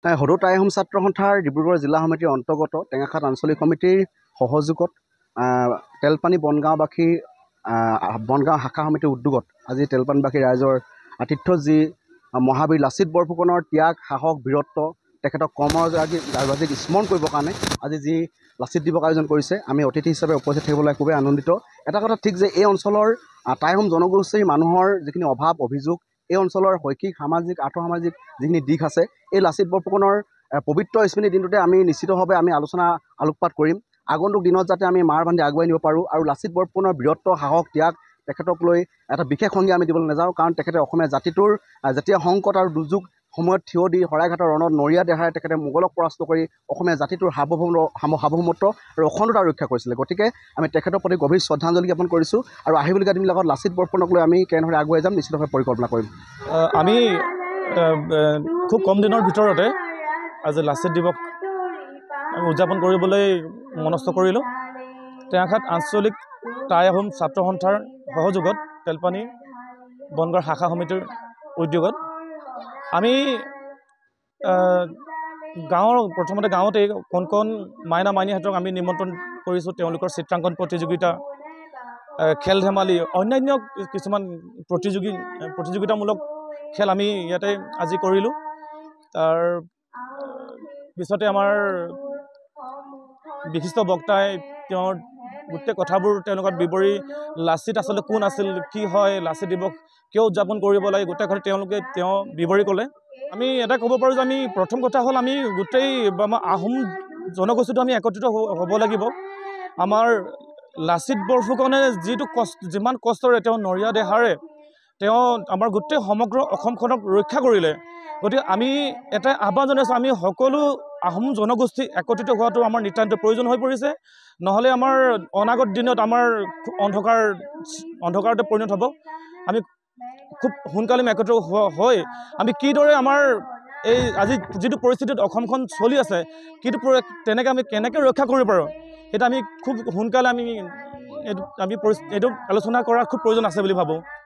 সদৌ টাই আহোম ছাত্ৰ সন্থাৰ ডিব্ৰুগড় জিলা সমিতিৰ অন্তৰ্গত টেঙাখাট আঞ্চলিক সমিতিৰ সহযোগত তেলপানী বনগাঁওবাসী বনগাঁও শাখা সমিতিৰ উদ্যোগত আজি তেলপানীবাসী ৰাইজৰ আতিথ্য যি মহাবীৰ লাচিত বৰফুকনৰ ত্যাগ সাহস বীৰত্ব তেখেতক কৰ্মৰাজিক স্মৰণ কৰিবৰ কাৰণে আজি যি লাচিত দিৱস আয়োজন কৰিছে আমি অতিথি হিচাপে উপস্থিত থাকিবলৈ খুবেই আনন্দিত। এটা কথা ঠিক যে এই অঞ্চলৰ টাই আহোম জনগোষ্ঠীৰ মানুহৰ যিখিনি অভাৱ অভিযোগ এই অঞ্চলৰ শৈক্ষিক সামাজিক আৰ্থসামাজিক যিখিনি দিশ আছে এই লাচিত বৰফুকনৰ পবিত্ৰ স্মৃতি দিনটোতে আমি নিশ্চিতভাৱে আমি আলোকপাত কৰিম। আগন্তুক দিনত যাতে আমি মাৰ বান্ধি আগুৱাই নিব পাৰোঁ আৰু লাচিত বৰফুকনৰ বীৰত্ব সাহস ত্যাগ তেখেতক লৈ এটা বিশেষ সংজ্ঞা আমি দিবলৈ নাযাওঁ, কাৰণ তেখেতে অসমীয়া জাতিটোৰ যেতিয়া সংকট আৰু দুৰ্যোগ সময়ত থিয় দি শৰাইঘাটৰ ৰণত নৰিয়া দেহাৰে তেখেতে মোগলক পৰাস্ত কৰি অসমীয়া জাতিটোৰ সাৰ্বভৌমত্ব আৰু অখণ্ডতা ৰক্ষা কৰিছিলে। গতিকে আমি তেখেতৰ প্ৰতি গভীৰ শ্ৰদ্ধাঞ্জলি জ্ঞাপন কৰিছোঁ আৰু আহিবলগীয়া দিনবিলাকত লাচিত বৰফুকনক লৈ আমি কেনেদৰে আগুৱাই যাম নিশ্চিতভাৱে পৰিকল্পনা কৰিম। আমি খুব কম দিনৰ ভিতৰতে আজি লাচিত দিৱস উদযাপন কৰিবলৈ মনস্থ কৰিলোঁ। টেঙাখাট আঞ্চলিক টাই আহোম ছাত্ৰ সন্থাৰ সহযোগত তেলপানী বনগাঁও শাখা সমিতিৰ উদ্যোগত আমি প্ৰথমতে গাঁৱতেই কণ মাইনা মাইনীহঁতক আমি নিমন্ত্ৰণ কৰিছোঁ। তেওঁলোকৰ চিত্ৰাংকন প্ৰতিযোগিতা খেল ধেমালি অন্যান্য কিছুমান প্ৰতিযোগিতামূলক খেল আমি ইয়াতে আজি কৰিলোঁ। তাৰ পিছতে আমাৰ বিশিষ্ট বক্তাই তেওঁৰ গোটেই কথাবোৰ তেওঁলোকক বিৱৰি লাচিত আচলতে কোন আছিল, কি হয়, লাচিত দিৱস কিয় উদযাপন কৰিব লাগে, গোটেই কথা তেওঁ বিৱৰি ক'লে। আমি এটা ক'ব পাৰোঁ যে আমি প্ৰথম কথা হ'ল আমি গোটেই আমাৰ আহোম জনগোষ্ঠীটো আমি একত্ৰিত হ'ব লাগিব। আমাৰ লাচিত বৰফুকনে যিমান কষ্টৰে তেওঁ নৰিয়া দেহাৰে তেওঁ আমাৰ গোটেই সমগ্ৰ অসমখনক ৰক্ষা কৰিলে। গতিকে আমি এটা আহ্বান জনাইছোঁ, আমি সকলো আহোম জনগোষ্ঠী একত্ৰিত হোৱাটো আমাৰ নিতান্ত প্ৰয়োজন হৈ পৰিছে। নহ'লে আমাৰ অনাগত দিনত আমাৰ অন্ধকাৰতে পৰিণত হ'ব। আমি খুব সোনকালে একত্ৰিত হৈ আমি কিদৰে আমাৰ এই আজি যিটো পৰিস্থিতিত অসমখন চলি আছে তেনেকৈ আমি কেনেকৈ ৰক্ষা কৰিব পাৰোঁ সেইটো আমি খুব সোনকালে এইটো আলোচনা কৰাৰ খুব প্ৰয়োজন আছে বুলি ভাবোঁ।